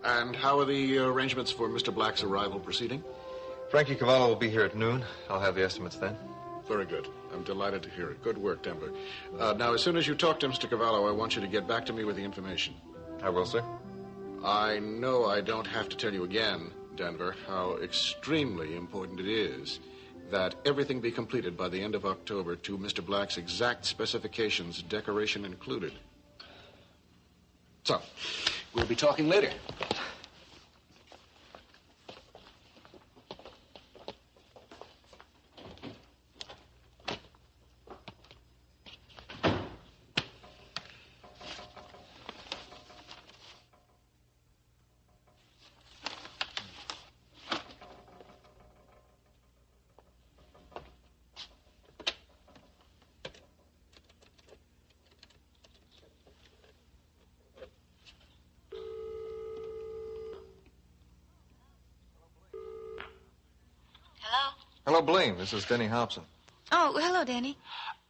And how are the arrangements for Mr. Black's arrival proceeding? Frankie Cavallo will be here at noon. I'll have the estimates then. Very good. I'm delighted to hear it. Good work, Denver. Now, as soon as you talk to Mr. Cavallo, I want you to get back to me with the information. I will, sir. I know I don't have to tell you again, Denver, how extremely important it is that everything be completed by the end of October to Mr. Black's exact specifications, decoration included. So, we'll be talking later. Hello, Blaine. This is Denny Hobson. Oh, hello, Denny.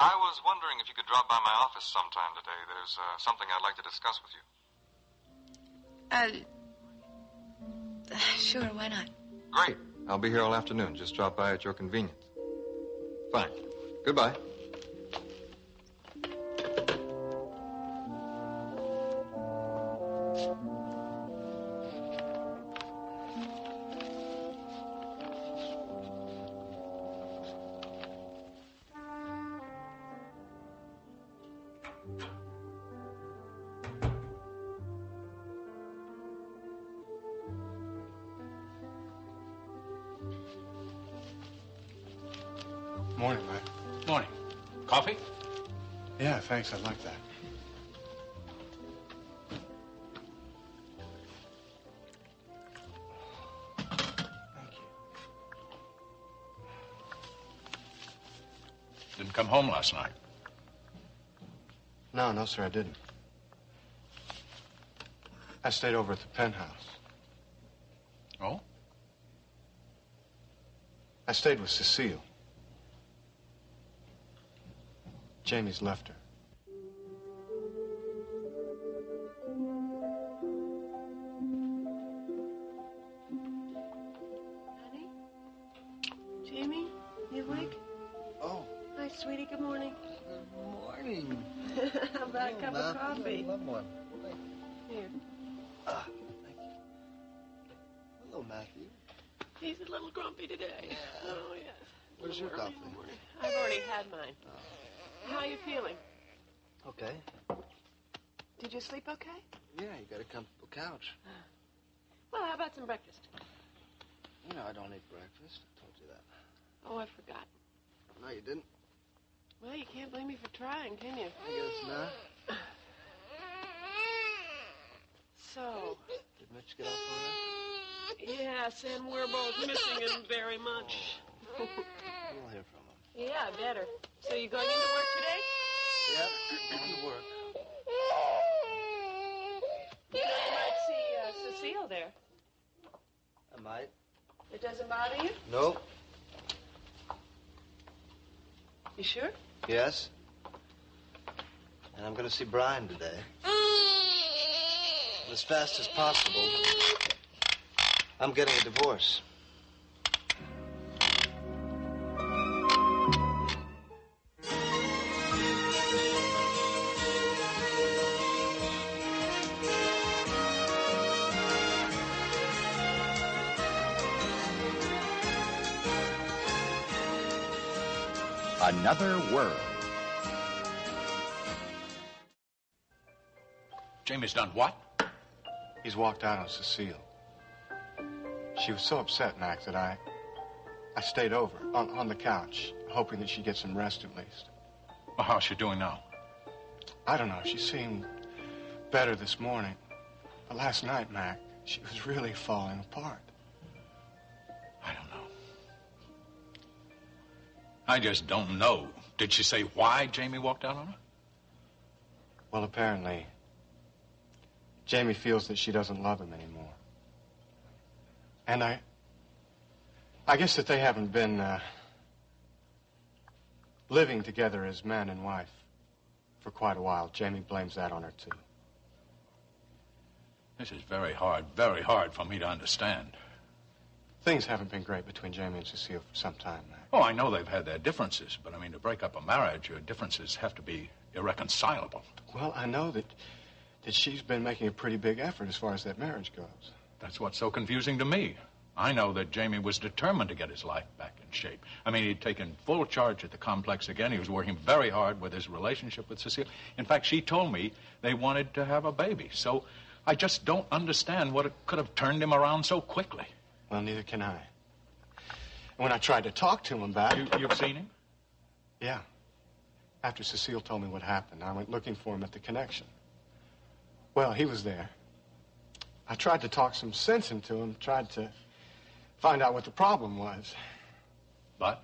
I was wondering if you could drop by my office sometime today. There's something I'd like to discuss with you. Sure, why not? Great. I'll be here all afternoon. Just drop by at your convenience. Fine. Goodbye. Morning, Mac. Morning. Coffee? Yeah, thanks. I'd like that. Thank you. Didn't come home last night. No, sir, I didn't. I stayed over at the penthouse. Oh? I stayed with Cecile. Jamie's left her. Honey? Jamie? You awake? Oh. Hi, sweetie. Good morning. Good morning. How about a cup of coffee? Love one. Here. Ah, thank you. Hello, Matthew. He's a little grumpy today. Yeah. Oh, yes. Where's your coffee? I've already had mine. How are you feeling? Okay. Did you sleep okay? Yeah, you got a comfortable couch. Well, how about some breakfast? You know I don't eat breakfast. I told you that. Oh, I forgot. No, you didn't. Well, you can't blame me for trying, can you? I guess not. So. Did Mitch get off all right? Yes, and we're both missing him very much. We'll hear from him. Yeah, better. So you going into work today? Yep, going to work. You know, you might see Cecile there. I might. It doesn't bother you? Nope. You sure? Yes. And I'm going to see Brian today. As fast as possible. I'm getting a divorce. Another world. Jamie's done what? He's walked out on Cecile. She was so upset, Mac, that I stayed over on the couch, hoping that she'd get some rest at least. Well, how's she doing now? I don't know. She seemed better this morning. But last night, Mac, she was really falling apart. I don't know. I just don't know. Did she say why Jamie walked out on her? Well, apparently, Jamie feels that she doesn't love him anymore. And I guess that they haven't been living together as man and wife for quite a while. Jamie blames that on her, too. This is very hard for me to understand. Things haven't been great between Jamie and Cecile for some time now. Oh, I know they've had their differences, but I mean, to break up a marriage, your differences have to be irreconcilable. Well, I know that she's been making a pretty big effort as far as that marriage goes. That's what's so confusing to me. I know that Jamie was determined to get his life back in shape. I mean, he'd taken full charge at the complex again. He was working very hard with his relationship with Cecile. In fact, she told me they wanted to have a baby. So I just don't understand what could have turned him around so quickly. Well, neither can I. When I tried to talk to him about it... You've seen him? Yeah. After Cecile told me what happened, I went looking for him at the Connection. Well, he was there. I tried to talk some sense into him, tried to find out what the problem was. But?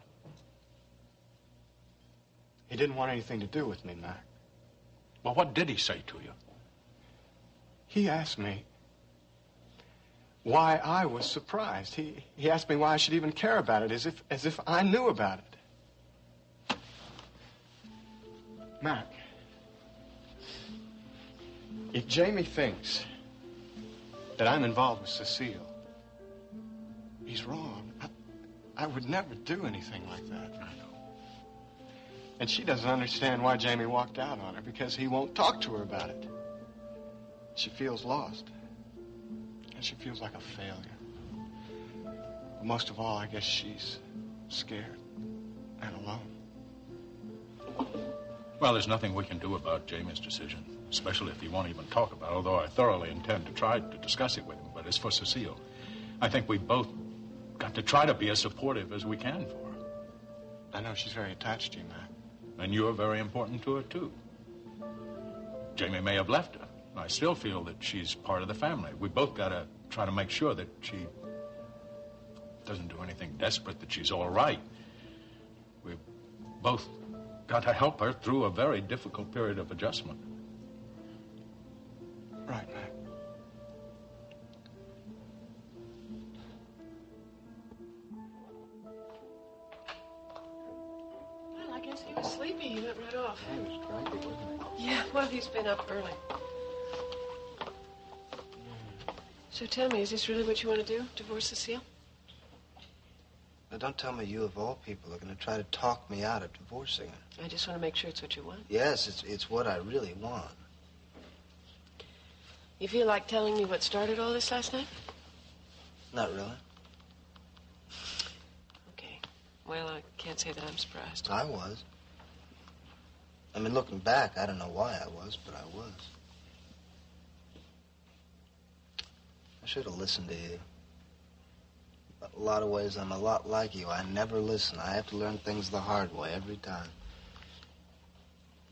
He didn't want anything to do with me, Mac. Well, what did he say to you? He asked me why I was surprised. He asked me why I should even care about it, as if I knew about it. Mac, if Jamie thinks that I'm involved with Cecile, he's wrong. I would never do anything like that. I know. And she doesn't understand why Jamie walked out on her, because he won't talk to her about it. She feels lost. And she feels like a failure. But most of all, I guess she's scared and alone. Well, there's nothing we can do about Jamie's decision, especially if he won't even talk about it, although I thoroughly intend to try to discuss it with him. But as for Cecile, I think we both got to try to be as supportive as we can for her. I know she's very attached to you, Matt. And you're very important to her, too. Jamie may have left her. I still feel that she's part of the family. We both got to try to make sure that she doesn't do anything desperate, that she's all right. We've both got to help her through a very difficult period of adjustment. Right, Matt. Well, I guess he was sleepy. He went right off. He was cranky, wasn't Yeah, well, he's been up early. So tell me, is this really what you want to do? Divorce Cecile? Now, don't tell me you, of all people, are going to try to talk me out of divorcing her. I just want to make sure it's what you want. Yes, it's what I really want. You feel like telling me what started all this last night? Not really. Okay. Well, I can't say that I'm surprised. I was. I mean, looking back, I don't know why I was, but I was. I should have listened to you. A lot of ways, I'm a lot like you. I never listen. I have to learn things the hard way every time.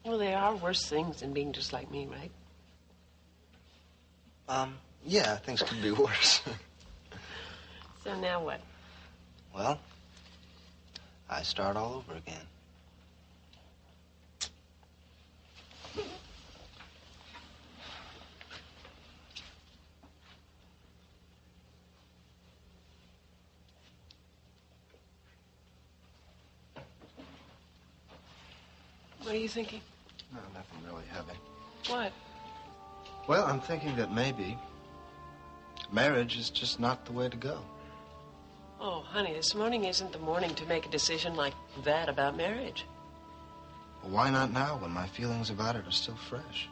Well, there are worse things than being just like me, right? Yeah, things could be worse. So now what? Well, I start all over again. What are you thinking? No, nothing really heavy. What? Well, I'm thinking that maybe marriage is just not the way to go. Oh, honey, this morning isn't the morning to make a decision like that about marriage. Well, why not now when my feelings about it are still fresh?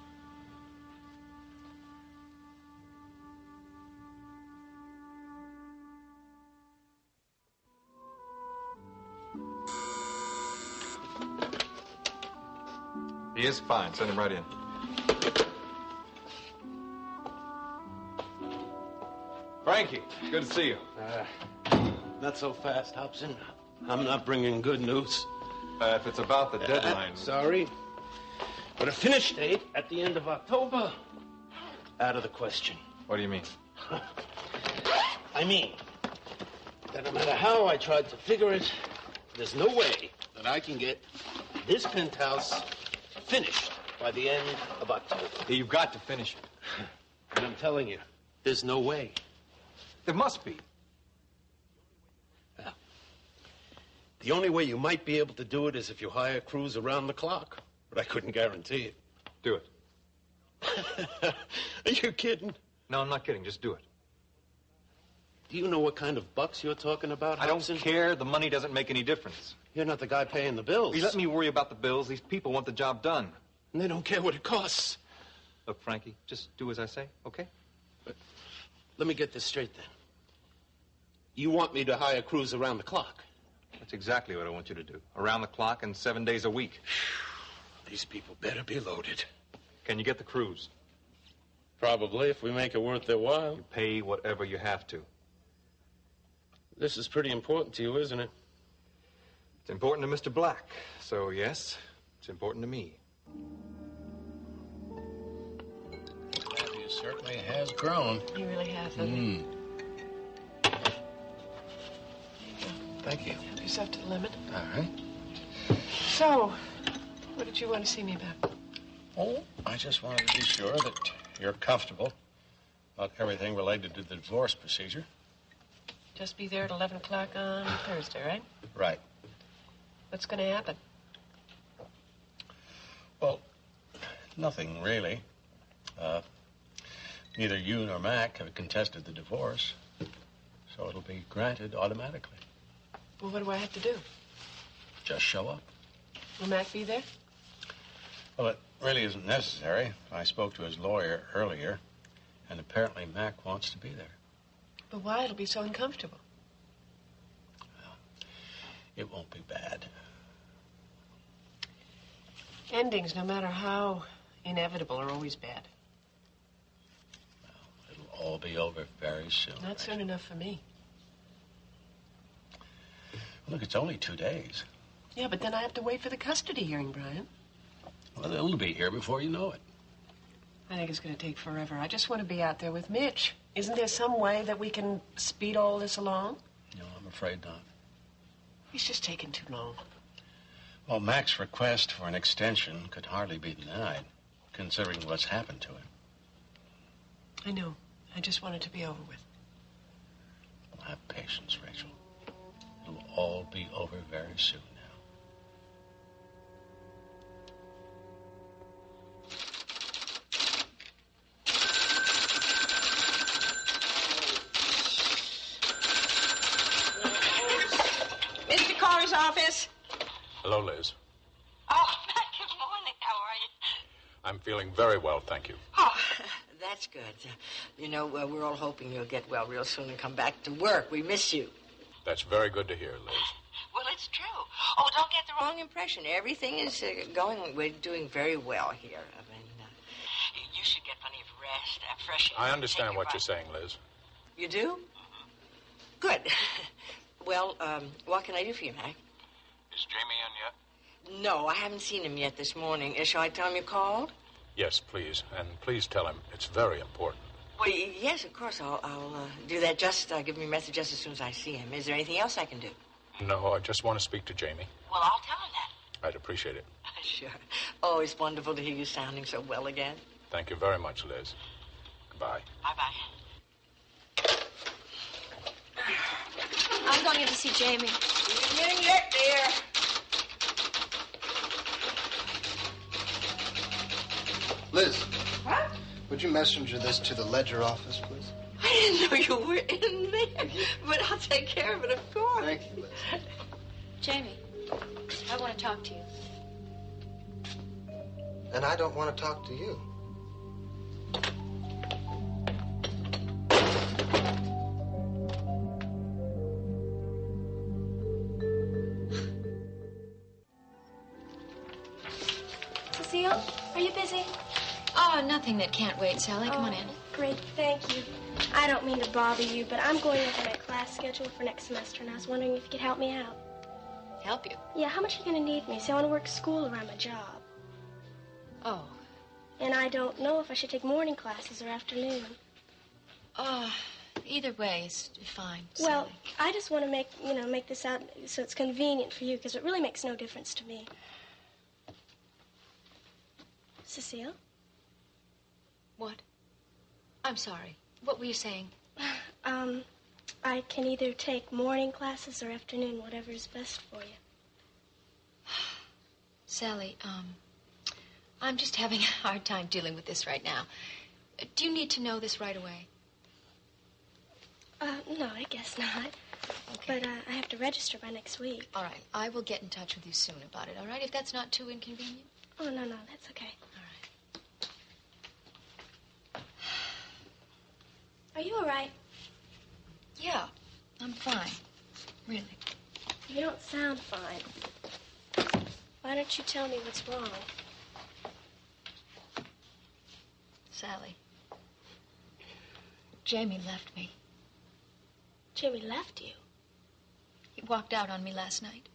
He is fine. Send him right in. Frankie, good to see you. Not so fast, Hobson. I'm not bringing good news. If it's about the deadline... Sorry. But a finish date at the end of October, out of the question. What do you mean? I mean that no matter how I tried to figure it, there's no way that I can get this penthouse finished by the end of October. You've got to finish it. And I'm telling you, there's no way. There must be. Well, the only way you might be able to do it is if you hire crews around the clock. But I couldn't guarantee it. Do it. Are you kidding? No, I'm not kidding. Just do it. Do you know what kind of bucks you're talking about, I don't Hudson? care. The money doesn't make any difference. You're not the guy paying the bills. You let me worry about the bills. These people want the job done. And they don't care what it costs. Look, Frankie, just do as I say, okay? But let me get this straight, then. You want me to hire crews around the clock? That's exactly what I want you to do. Around the clock and 7 days a week. These people better be loaded. Can you get the crews? Probably, if we make it worth their while. You pay whatever you have to. This is pretty important to you, isn't it? It's important to Mr. Black. So, yes, it's important to me. He certainly has grown. He really has, hasn't he? Thank you. Help yourself to the lemon. All right. So, what did you want to see me about? Oh, I just wanted to be sure that you're comfortable about everything related to the divorce procedure. Just be there at 11 o'clock on Thursday, right? Right. What's going to happen? Well, nothing really. Neither you nor Mac have contested the divorce, so it'll be granted automatically. Well, what do I have to do? Just show up. Will Mac be there? Well, it really isn't necessary. I spoke to his lawyer earlier, and apparently Mac wants to be there. But why? It'll be so uncomfortable. Well, it won't be bad. Endings, no matter how inevitable, are always bad. Well, it'll all be over very soon. Not soon enough for me. Look, it's only 2 days. Yeah, but then I have to wait for the custody hearing, Brian. Well, it'll be here before you know it. I think it's going to take forever. I just want to be out there with Mitch. Isn't there some way that we can speed all this along? No, I'm afraid not. He's just taking too long. Well, Mac's request for an extension could hardly be denied, considering what's happened to him. I know. I just want it to be over with. Well, have patience, Rachel. It'll all be over very soon now. Mr. Cory's office. Hello, Liz. Oh, good morning. How are you? I'm feeling very well, thank you. Oh, that's good. We're all hoping you'll get well real soon and come back to work. We miss you. That's very good to hear, Liz. Well, it's true. Oh, don't get the wrong impression. Everything is going. We're doing very well here. I mean, you should get plenty of rest, fresh air. I understand what you're saying, Liz. You do? Mm-hmm. Good. Well, what can I do for you, Mac? Is Jamie in yet? No, I haven't seen him yet this morning. Shall I tell him you called? Yes, please. And please tell him it's very important. Well, yes, of course. I'll do that. Just give me a message just as soon as I see him. Is there anything else I can do? No, I just want to speak to Jamie. Well, I'll tell him that. I'd appreciate it. Sure. Oh, it's wonderful to hear you sounding so well again. Thank you very much, Liz. Goodbye. Bye-bye. I'm going in to see Jamie. You in yet, dear? Liz, What? would you messenger this to the ledger office, please? I didn't know you were in there, but I'll take care of it, of course. Thank you, Liz. Jamie, I want to talk to you. And I don't want to talk to you. Cecile, are you busy? Oh, nothing that can't wait, Sally. Come on in. Great, thank you. I don't mean to bother you, but I'm going over my class schedule for next semester, and I was wondering if you could help me out. Help you? Yeah, how much are you going to need me? See, I want to work school around my job. Oh. And I don't know if I should take morning classes or afternoon. Either way is fine, Well, Sally. I just want to make this out so it's convenient for you, because it really makes no difference to me. Cecile? What? I'm sorry. What were you saying? I can either take morning classes or afternoon, whatever is best for you. Sally, I'm just having a hard time dealing with this right now. Do you need to know this right away? No, I guess not. Okay. But I have to register by next week. All right. I will get in touch with you soon about it, all right? If that's not too inconvenient. Oh, no, that's okay. All right. Are you all right? Yeah, I'm fine. Really. You don't sound fine. Why don't you tell me what's wrong? Sally. Jamie left me. Jamie left you? He walked out on me last night.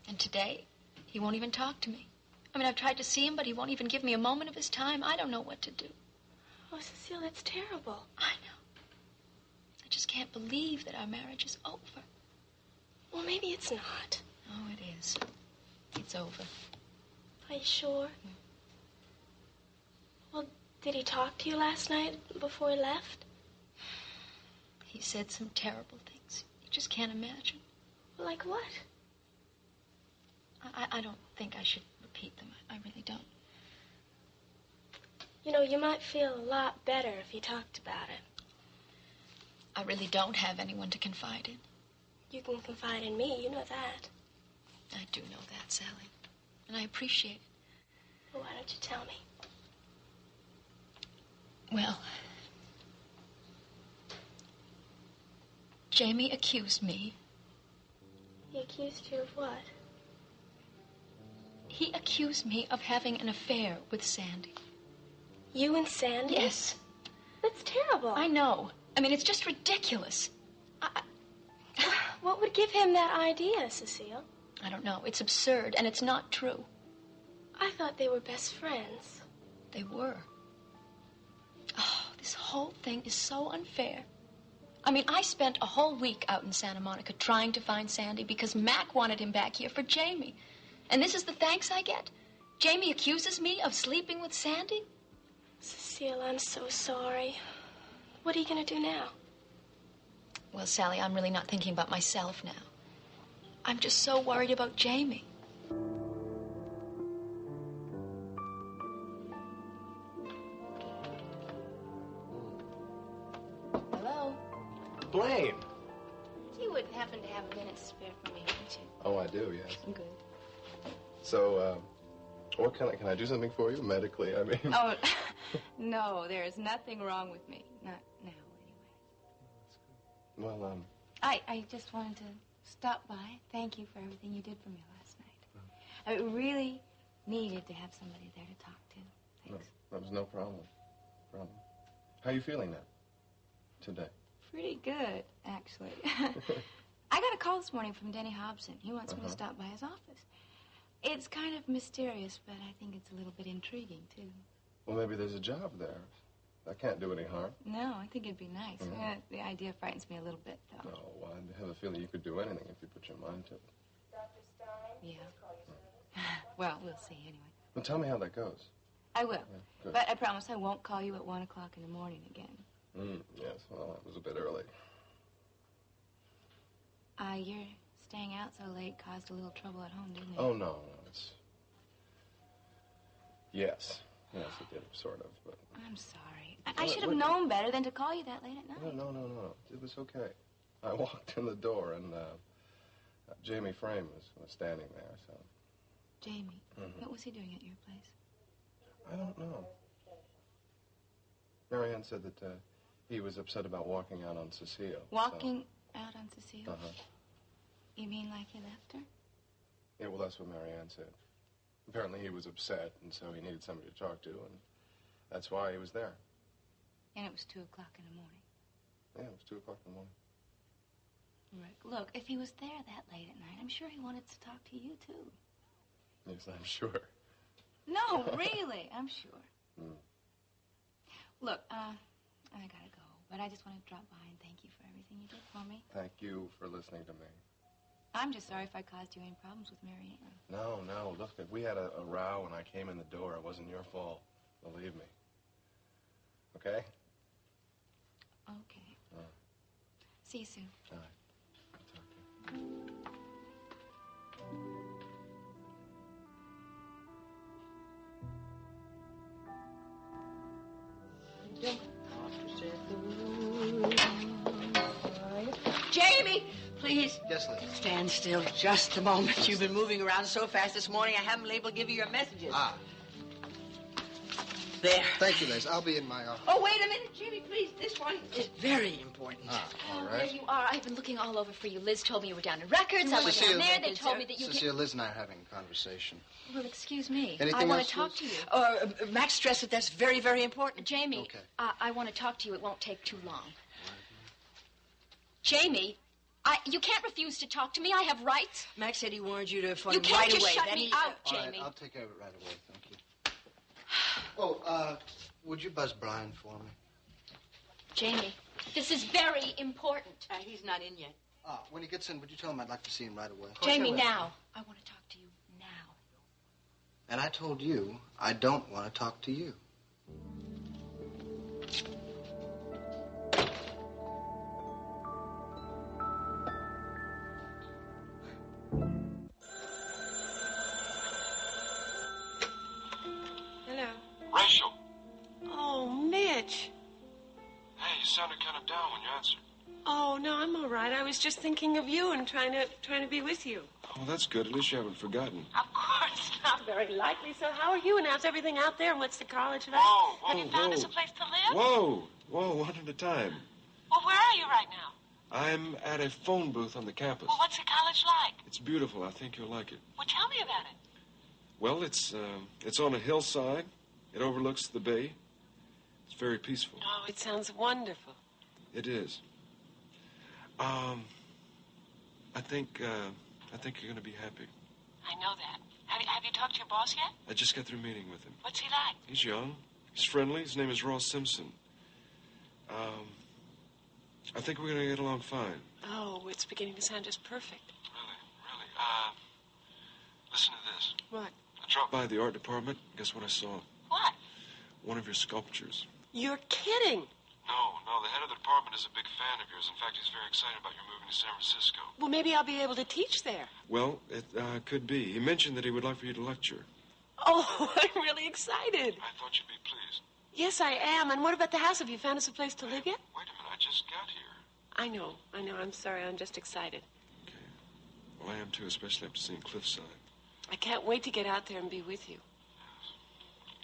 And today, he won't even talk to me. I mean, I've tried to see him, but he won't even give me a moment of his time. I don't know what to do. Oh, Cecile, that's terrible. I know. I just can't believe that our marriage is over. Well, maybe it's not. Oh, it is. It's over. Are you sure? Well, did he talk to you last night before he left? He said some terrible things. You just can't imagine. Like what? I don't think I should repeat them. I really don't. You know, you might feel a lot better if he talked about it. I really don't have anyone to confide in. You can confide in me, you know that. I do know that, Sally. And I appreciate it. Well, why don't you tell me? Well, Jamie accused me. He accused you of what? He accused me of having an affair with Sandy. You and Sandy? Yes. That's terrible. I know. I mean, it's just ridiculous. What would give him that idea, Cecile? I don't know. It's absurd, and it's not true. I thought they were best friends. They were. Oh, this whole thing is so unfair. I mean, I spent a whole week out in Santa Monica trying to find Sandy because Mac wanted him back here for Jamie. And this is the thanks I get? Jamie accuses me of sleeping with Sandy? Cecile, I'm so sorry. What are you going to do now? Well, Sally, I'm really not thinking about myself now. I'm just so worried about Jamie. Hello? Blaine! You would happen to have a minute to spare for me, wouldn't you? Oh, I do, yes. Good. So, what can I do something for you medically? I mean... Oh, no, there is nothing wrong with me. Not now, anyway. Well, I just wanted to stop by. Thank you for everything you did for me last night. I really needed to have somebody there to talk to. Thanks. That was no problem. How are you feeling now? Today? Pretty good, actually. I got a call this morning from Denny Hobson. He wants me to stop by his office. It's kind of mysterious, but I think it's a little bit intriguing, too. Well, maybe there's a job there. That can't do any harm. No, I think it'd be nice. The idea frightens me a little bit, though. Oh, well, I have a feeling you could do anything if you put your mind to it. Dr. Stein? Yeah. Well, we'll see, anyway. Well, tell me how that goes. I will. Yeah, but I promise I won't call you at 1 o'clock in the morning again. Yes, well, that was a bit early. You're staying out so late caused a little trouble at home, didn't it? Oh, no, it's... Yes, it did, sort of, but... I'm sorry. I should have known better than to call you that late at night. No. It was okay. I walked in the door, and Jamie Frame was standing there, so... Jamie? What was he doing at your place? I don't know. Marianne said that he was upset about walking out on Cecile. Walking out on Cecile? Uh-huh. You mean like he left her? Yeah, well, that's what Marianne said. Apparently he was upset, and so he needed somebody to talk to, and that's why he was there. And it was 2 o'clock in the morning? Yeah, it was 2 o'clock in the morning. Rick, look, if he was there that late at night, I'm sure he wanted to talk to you, too. Yes, I'm sure. No, really, I'm sure. Look, I gotta go, but I just wanted to drop by and thank you for everything you did for me. Thank you for listening to me. I'm just sorry if I caused you any problems with Marianne. No, look, if we had a row when I came in the door, it wasn't your fault. Believe me. Okay? Okay. See you soon. All right. I'll talk to you. Jamie, please. Yes, Leigh. Stand still just a moment. You've been moving around so fast this morning, I haven't been able to give you your messages. Ah. There. Thank you, Liz. I'll be in my office. Oh, wait a minute, Jamie, please. This one is very important. All There right. you are. I've been looking all over for you. Liz told me you were down in records. I went Cecile. down there. They told me that you Cecile, Liz and I are having a conversation. Well, excuse me. Anything I want else, to talk Liz? to you. Max stressed that that's very, very important. Jamie, Okay. I want to talk to you. It won't take too long. Jamie, you can't refuse to talk to me. I have rights. Max said he wanted you to phone You him can't right just away. shut Then me he- out, All right, Jamie. I'll take care of it right away. Thank you. Oh, would you buzz Brian for me? Jamie, this is very important. He's not in yet. When he gets in, would you tell him I'd like to see him right away? Jamie, now. I want to talk to you now. And I told you I don't want to talk to you. Hello. Rachel, Oh, Mitch. hey, you sounded kind of down when you answered. Oh, no, I'm all right. I was just thinking of you and trying to be with you. Oh, that's good. At least you haven't forgotten. Of course, not very likely. So how are you, and how's everything out there, and what's the college like? Whoa, whoa, Have you found whoa. us a place to live? Whoa, one at a time. Well, where are you right now? I'm at a phone booth on the campus. Well, what's the college like? It's beautiful. I think you'll like it. Well, tell me about it. Well, it's on a hillside. It overlooks the bay. It's very peaceful. Oh, it sounds wonderful. It is. I think you're going to be happy. I know that. Have you talked to your boss yet? I just got through meeting with him. What's he like? He's young. He's friendly. His name is Ross Simpson. I think we're going to get along fine. Oh, it's beginning to sound just perfect. Really. Listen to this. What? I dropped by the art department. Guess what I saw? What? One of your sculptures. You're kidding. No, the head of the department is a big fan of yours. In fact, he's very excited about your moving to San Francisco. Well, maybe I'll be able to teach there. Well, it could be. He mentioned that he would like for you to lecture. Oh, I'm really excited. I thought you'd be pleased. Yes, I am. And what about the house? Have you found us a place to live yet? Wait a minute, I just got here. I know. I'm sorry. I'm just excited. Okay. Well, I am too, especially after seeing Cliffside. I can't wait to get out there and be with you.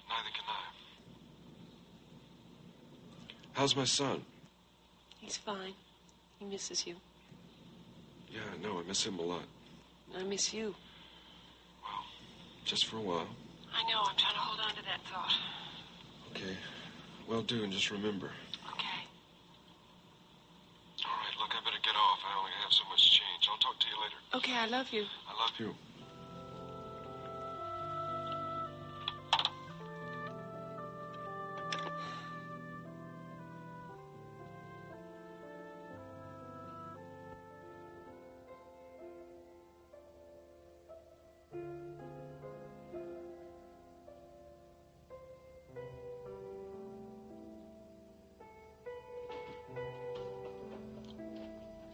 Neither can I. How's my son? He's fine. He misses you. Yeah, I know. I miss him a lot. I miss you. Well, just for a while. I know. I'm trying to hold on to that thought. Okay. Well, do, and just remember. Okay. All right, look, I better get off. I only have so much change. I'll talk to you later. Okay, I love you. I love you.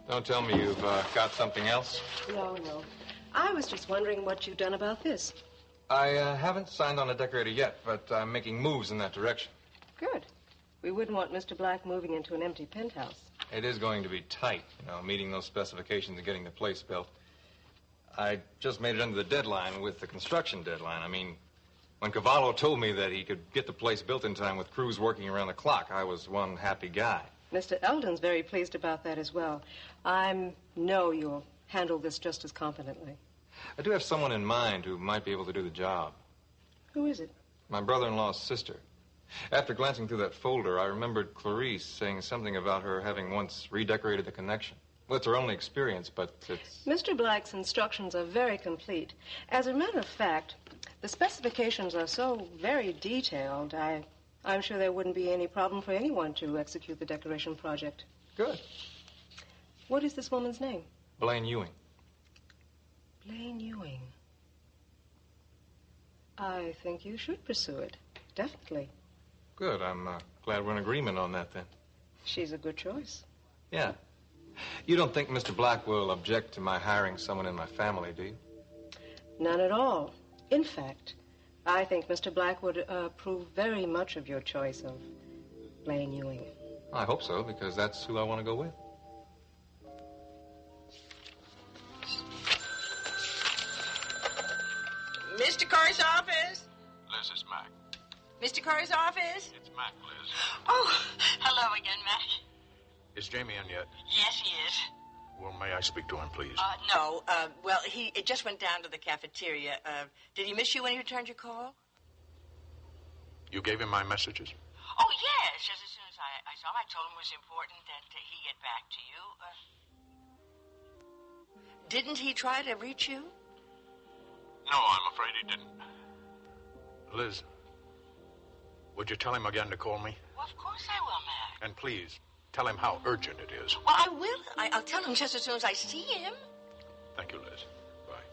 Don't tell me you've got something else. No. I was just wondering what you've done about this. I haven't signed on a decorator yet, but I'm making moves in that direction. Good. We wouldn't want Mr. Black moving into an empty penthouse. It is going to be tight, meeting those specifications and getting the place built. I just made it under the deadline with the construction deadline. I mean, when Cavallo told me that he could get the place built in time with crews working around the clock, I was one happy guy. Mr. Eldon's very pleased about that as well. I know you'll handle this just as competently. I do have someone in mind who might be able to do the job. Who is it? My brother-in-law's sister. After glancing through that folder, I remembered Clarice saying something about her having once redecorated the connection. Well, it's her only experience, but it's... Mr. Black's instructions are very complete. As a matter of fact, the specifications are so very detailed, I'm sure there wouldn't be any problem for anyone to execute the decoration project. Good. What is this woman's name? Blaine Ewing. Blaine Ewing. I think you should pursue it. Definitely. Good. I'm glad we're in agreement on that, then. She's a good choice. Yeah. You don't think Mr. Black will object to my hiring someone in my family, do you? None at all. In fact, I think Mr. Black would approve very much of your choice of Blaine Ewing. I hope so, because that's who I want to go with. Cory's office? Liz, it's Mac. Mr. Cory's office? It's Mac, Liz. Oh, hello again, Mac. Is Jamie in yet? Yes, he is. Well, may I speak to him, please? No. Well, he just went down to the cafeteria. Did he miss you when he returned your call? You gave him my messages? Oh, yes. Just as soon as I saw him, I told him it was important that he get back to you. Didn't he try to reach you? No, I'm afraid he didn't. Liz, would you tell him again to call me? Well, of course I will, Mac. And please, tell him how urgent it is. Well, I will. I'll tell him just as soon as I see him. Thank you, Liz. Bye.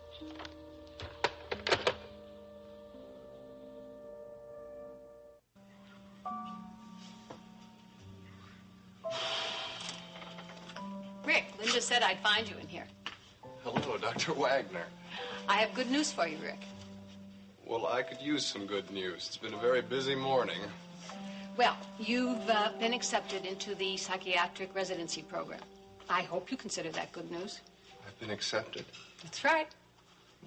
Rick, Linda said I'd find you in here. Hello, Dr. Wagner. I have good news for you, Rick. Well, I could use some good news. It's been a very busy morning. Well, you've been accepted into the psychiatric residency program. I hope you consider that good news. I've been accepted. That's right.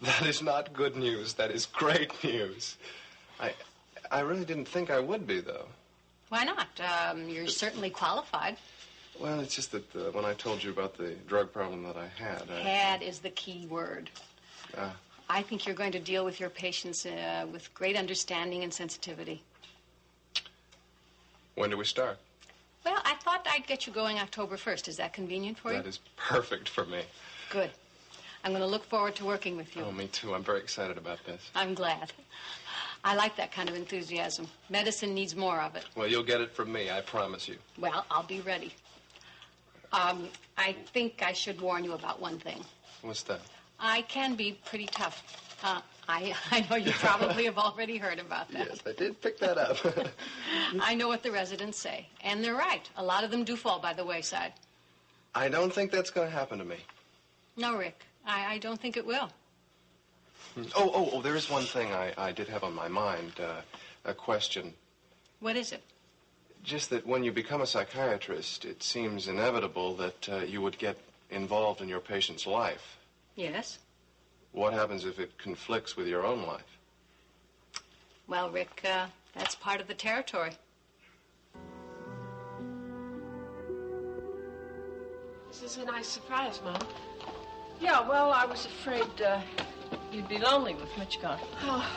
That is not good news. That is great news. I really didn't think I would be, though. Why not? You're certainly qualified. Well, it's just that when I told you about the drug problem that I had... Had is the key word. I think you're going to deal with your patients with great understanding and sensitivity. When do we start? Well, I thought I'd get you going October 1st. Is that convenient for you? That is perfect for me. Good. I'm going to look forward to working with you. Oh, me too. I'm very excited about this. I'm glad. I like that kind of enthusiasm. Medicine needs more of it. Well, you'll get it from me, I promise you. Well, I'll be ready. I think I should warn you about one thing. What's that? I can be pretty tough. I know you probably have already heard about that. Yes, I did pick that up. I know what the residents say, and they're right. A lot of them do fall by the wayside. I don't think that's going to happen to me. No, Rick, I don't think it will. Oh, there is one thing I did have on my mind, a question. What is it? Just that when you become a psychiatrist, it seems inevitable that you would get involved in your patient's life. Yes? What happens if it conflicts with your own life? Well, Rick, that's part of the territory. This is a nice surprise, Mom. Yeah, well, I was afraid you'd be lonely with Mitch gone. Oh,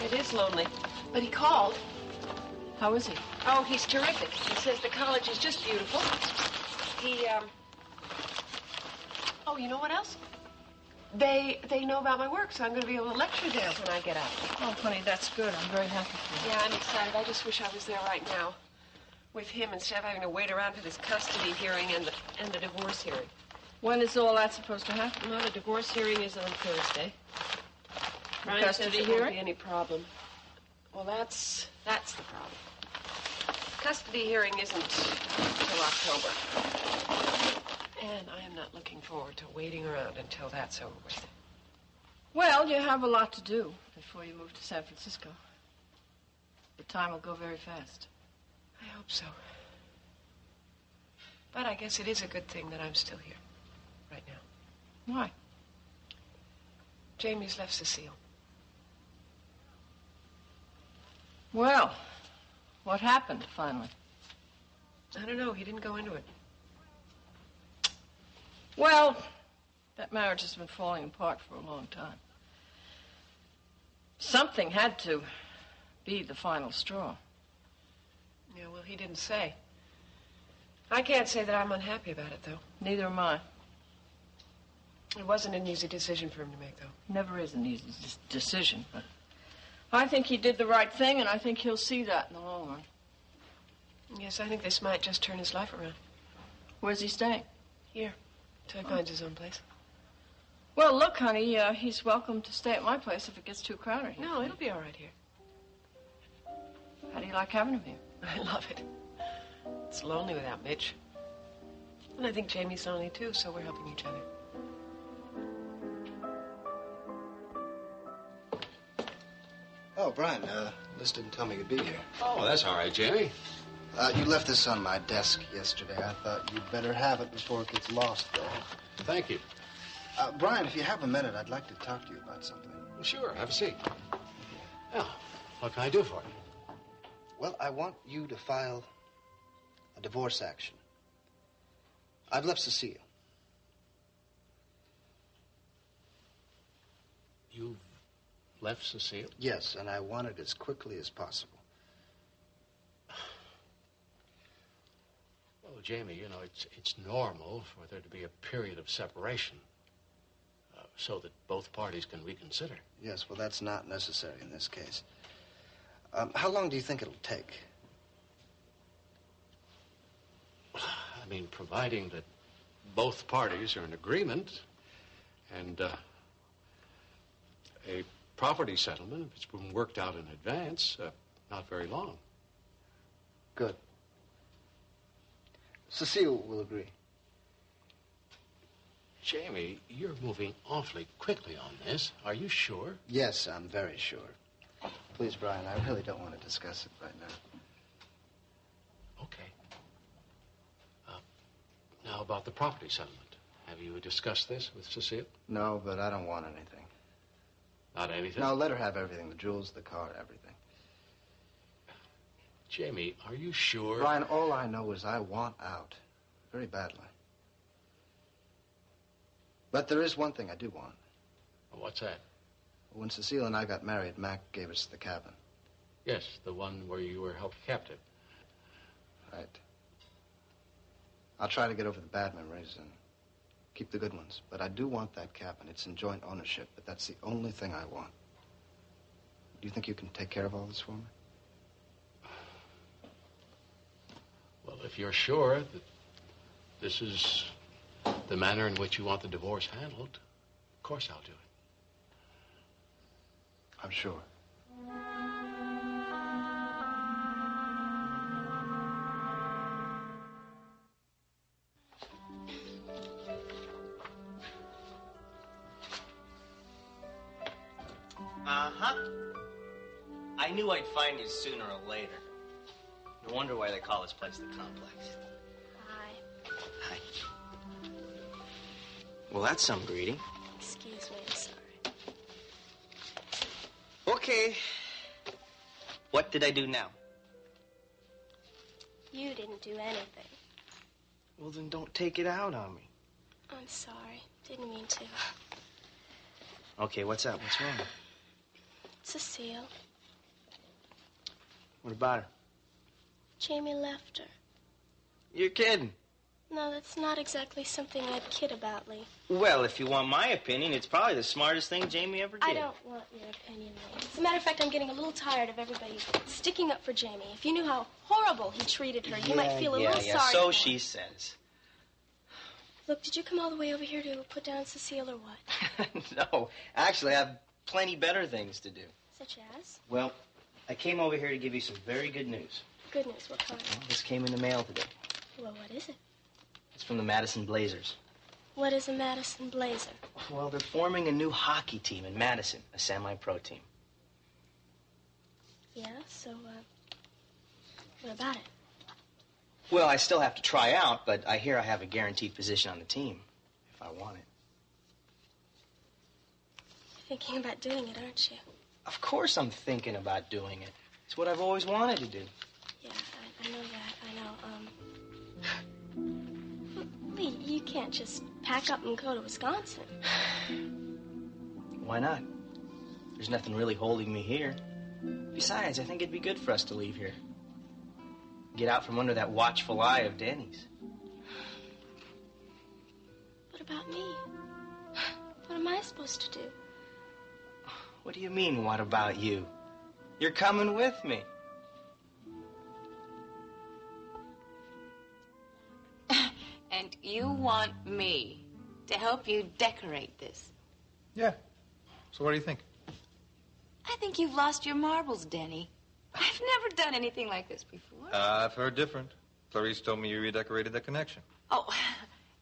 it is lonely. But he called. How is he? Oh, he's terrific. He says the college is just beautiful. Oh, you know what else? They know about my work, so I'm going to be able to lecture there when I get out. Oh, honey, that's good. I'm very happy for you. Yeah, I'm excited. I just wish I was there right now with him instead of having to wait around for this custody hearing and the divorce hearing. When is all that supposed to happen? Well, the divorce hearing is on Thursday. Brian custody says hearing? Won't be any problem. Well, that's the problem. Custody hearing isn't until October. And I am not looking forward to waiting around until that's over with. Well, you have a lot to do before you move to San Francisco. The time will go very fast. I hope so. But I guess it is a good thing that I'm still here right now. Why? Jamie's left Cecile. Well, what happened finally? I don't know. He didn't go into it. Well, that marriage has been falling apart for a long time. Something had to be the final straw. Yeah, well, he didn't say. I can't say that I'm unhappy about it, though. Neither am I. It wasn't an easy decision for him to make, though. Never is an easy decision, but I think he did the right thing, and I think he'll see that in the long run. Yes, I think this might just turn his life around. Where's he staying? Here. Till he finds his own place. Well, look, honey, he's welcome to stay at my place if it gets too crowded here. No, it'll be all right here. How do you like having him here? I love it. It's lonely without Mitch. And I think Jamie's lonely, too, so we're helping each other. Oh, Brian, Liz didn't tell me you'd be here. Oh, that's all right, Jamie. You left this on my desk yesterday. I thought you'd better have it before it gets lost, though. Thank you. Brian, if you have a minute, I'd like to talk to you about something. Well, sure. Have a seat. Well, what can I do for you? Well, I want you to file a divorce action. I've left Cecile. You've left Cecile? Yes, and I want it as quickly as possible. Well, Jamie, you know, it's normal for there to be a period of separation so that both parties can reconsider. Yes, well, that's not necessary in this case. How long do you think it'll take? I mean, providing that both parties are in agreement and a property settlement, if it's been worked out in advance, not very long. Good. Cecile will agree. Jamie, you're moving awfully quickly on this. Are you sure? Yes, I'm very sure. Please, Brian, I really don't want to discuss it right now. Okay. Now, about the property settlement. Have you discussed this with Cecile? No, but I don't want anything. Not anything? No, let her have everything. The jewels, the car, everything. Jamie, are you sure? Brian, all I know is I want out. Very badly. But there is one thing I do want. Well, what's that? When Cecile and I got married, Mac gave us the cabin. Yes, the one where you were held captive. Right. I'll try to get over the bad memories and keep the good ones. But I do want that cabin. It's in joint ownership, but that's the only thing I want. Do you think you can take care of all this for me? Well, if you're sure that this is the manner in which you want the divorce handled, of course I'll do it. I'm sure. Uh-huh. I knew I'd find you sooner or later. No wonder why they call this place the complex. Hi. Hi. Well, that's some greeting. Excuse me, I'm sorry. Okay. What did I do now? You didn't do anything. Well, then don't take it out on me. I'm sorry. Didn't mean to. Okay, what's up? What's wrong? Cecile. What about her? Jamie left her. You're kidding. No, that's not exactly something I'd kid about, Leigh. Well, if you want my opinion, it's probably the smartest thing Jamie ever did. I don't want your opinion, Leigh. As a matter of fact, I'm getting a little tired of everybody sticking up for Jamie. If you knew how horrible he treated her, you might feel a little sorry so for she him. says. Look, did you come all the way over here to put down Cecile or what? No, actually, I have plenty better things to do. Such as? Well, I came over here to give you some very good news. Good news, what kind? Well, this came in the mail today. Well, what is it? It's from the Madison Blazers. What is a Madison Blazer? Well, they're forming a new hockey team in Madison, a semi-pro team. Yeah, so, what about it? Well, I still have to try out, but I hear I have a guaranteed position on the team, if I want it. You're thinking about doing it, aren't you? Of course I'm thinking about doing it. It's what I've always wanted to do. Yeah, I know that. I know, Leigh, you can't just pack up and go to Wisconsin. Why not? There's nothing really holding me here. Besides, I think it'd be good for us to leave here. Get out from under that watchful eye of Denny's. What about me? What am I supposed to do? What do you mean, what about you? You're coming with me. And you want me to help you decorate this? Yeah. So what do you think? I think you've lost your marbles, Denny. I've never done anything like this before. I've heard different. Clarice told me you redecorated the connection. Oh,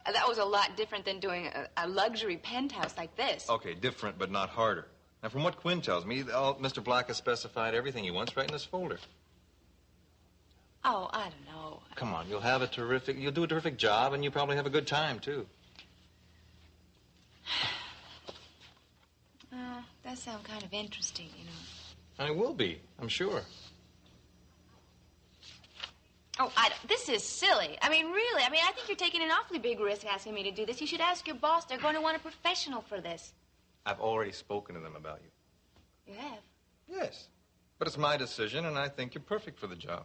that was a lot different than doing a luxury penthouse like this. Okay, different but not harder. Now, from what Quinn tells me, Mr. Black has specified everything he wants right in this folder. Oh, I don't know. Come on, you'll do a terrific job, and you probably have a good time, too. That sounds kind of interesting, you know. I will be, I'm sure. Oh, this is silly. I mean, really. I think you're taking an awfully big risk asking me to do this. You should ask your boss. They're going to want a professional for this. I've already spoken to them about you. You have? Yes. But it's my decision, and I think you're perfect for the job.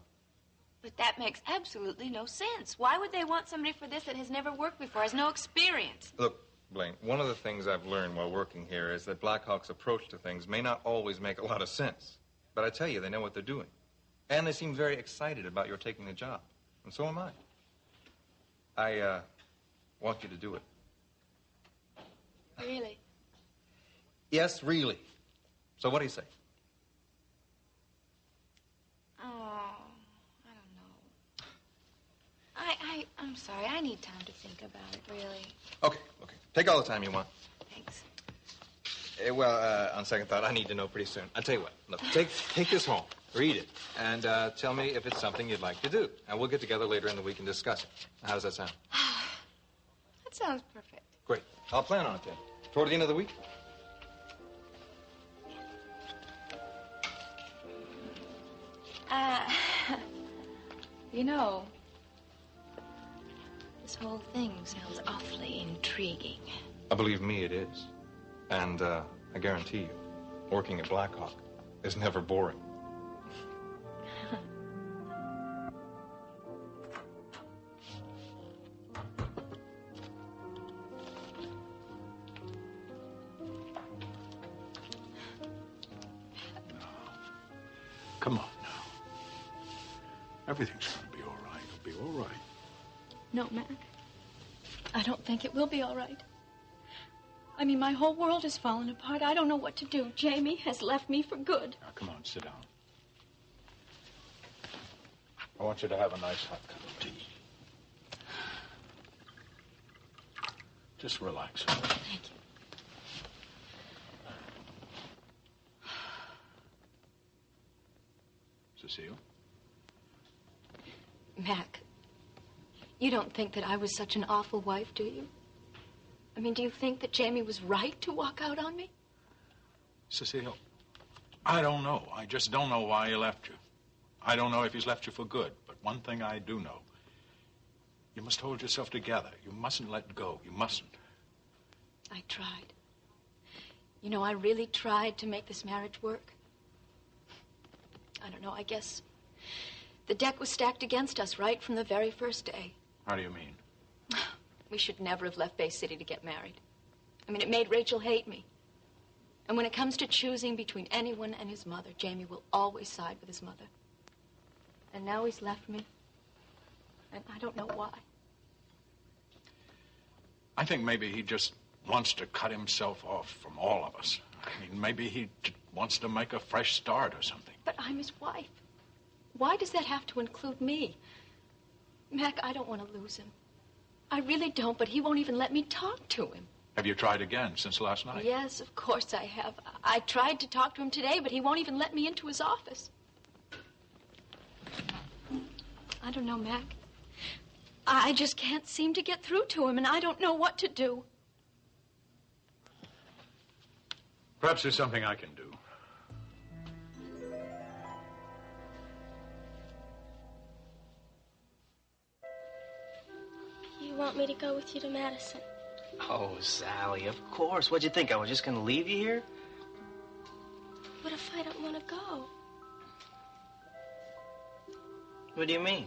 But that makes absolutely no sense. Why would they want somebody for this that has never worked before, has no experience? Look, Blaine, one of the things I've learned while working here is that Blackhawk's approach to things may not always make a lot of sense. But I tell you, they know what they're doing. And they seem very excited about your taking the job. And so am I. I want you to do it. Really? Yes, really. So what do you say? I'm sorry. I need time to think about it, really. Okay. Take all the time you want. Thanks. On second thought, I need to know pretty soon. I'll tell you what. Look, take this home. Read it. And tell me if it's something you'd like to do. And we'll get together later in the week and discuss it. How does that sound? That sounds perfect. Great. I'll plan on it then. Toward the end of the week? You know, this whole thing sounds awfully intriguing. Believe me, it is. And I guarantee you, working at Blackhawk is never boring. Come on now. Everything's going to be all right. It'll be all right. No, Mac. I don't think it will be all right. I mean, my whole world has fallen apart. I don't know what to do. Jamie has left me for good. Now, come on, sit down. I want you to have a nice hot cup of tea. Just relax. Thank you. Cecile? Mac, you don't think that I was such an awful wife, do you? I mean, do you think that Jamie was right to walk out on me? Cecile, I don't know. I just don't know why he left you. I don't know if he's left you for good, but one thing I do know. You must hold yourself together. You mustn't let go. You mustn't. I tried. You know, I really tried to make this marriage work. I don't know, I guess the deck was stacked against us right from the very first day. How do you mean? We should never have left Bay City to get married. I mean, it made Rachel hate me. And when it comes to choosing between anyone and his mother, Jamie will always side with his mother. And now he's left me. And I don't know why. I think maybe he just wants to cut himself off from all of us. I mean, maybe he wants to make a fresh start or something. But I'm his wife. Why does that have to include me? Mac, I don't want to lose him. I really don't, but he won't even let me talk to him. Have you tried again since last night? Yes, of course I have. I tried to talk to him today, but he won't even let me into his office. I don't know, Mac. I just can't seem to get through to him, and I don't know what to do. Perhaps there's something I can do. You want me to go with you to Madison? Oh, Sally, of course. What'd you think? I was just going to leave you here? What if I don't want to go? What do you mean?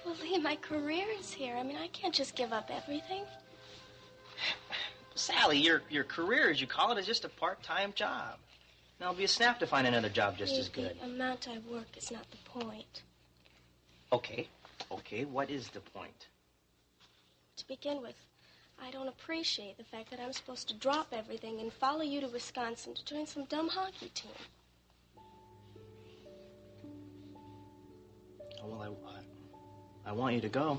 Well, Leigh, my career is here. I mean, I can't just give up everything. Sally, your career, as you call it, is just a part-time job. Now, it'll be a snap to find another job just as good. The amount I work is not the point. Okay, what is the point? To begin with, I don't appreciate the fact that I'm supposed to drop everything and follow you to Wisconsin to join some dumb hockey team. Oh, well, I want you to go.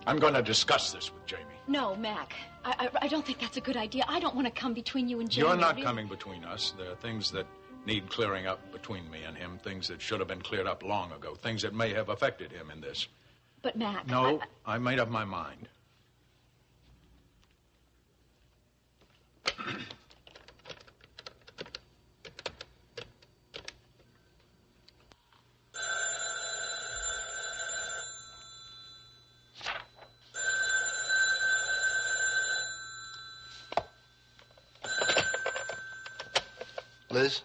I'm going to discuss this with Jamie. No, Mac. I don't think that's a good idea. I don't want to come between you and Jamie. You're not coming between us. There are things that need clearing up between me and him, things that should have been cleared up long ago, things that may have affected him in this. But, Mac... No, I made up my mind. Liz?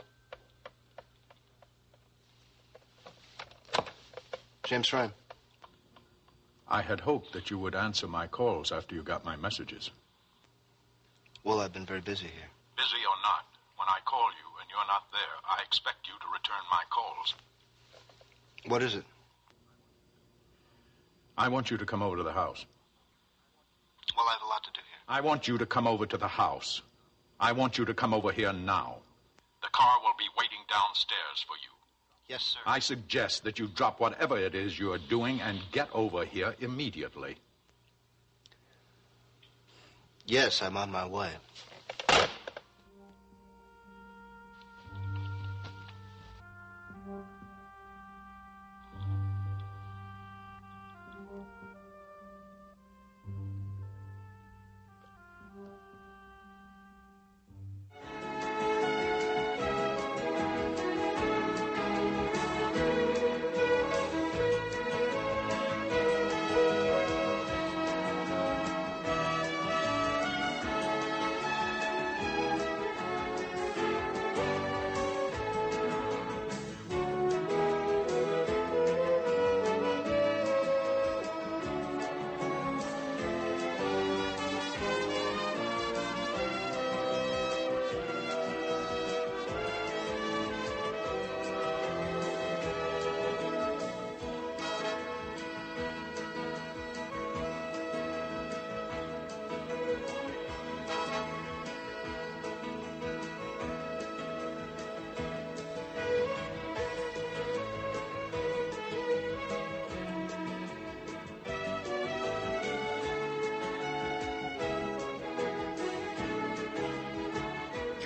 James Ryan. I had hoped that you would answer my calls after you got my messages. Well, I've been very busy here. Busy or not, when I call you and you're not there, I expect you to return my calls. What is it? I want you to come over to the house. Well, I have a lot to do here. I want you to come over to the house. I want you to come over here now. The car will be waiting downstairs for you. Yes, sir. I suggest that you drop whatever it is you're doing and get over here immediately. Yes, I'm on my way.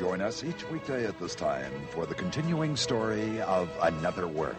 Join us each weekday at this time for the continuing story of Another World.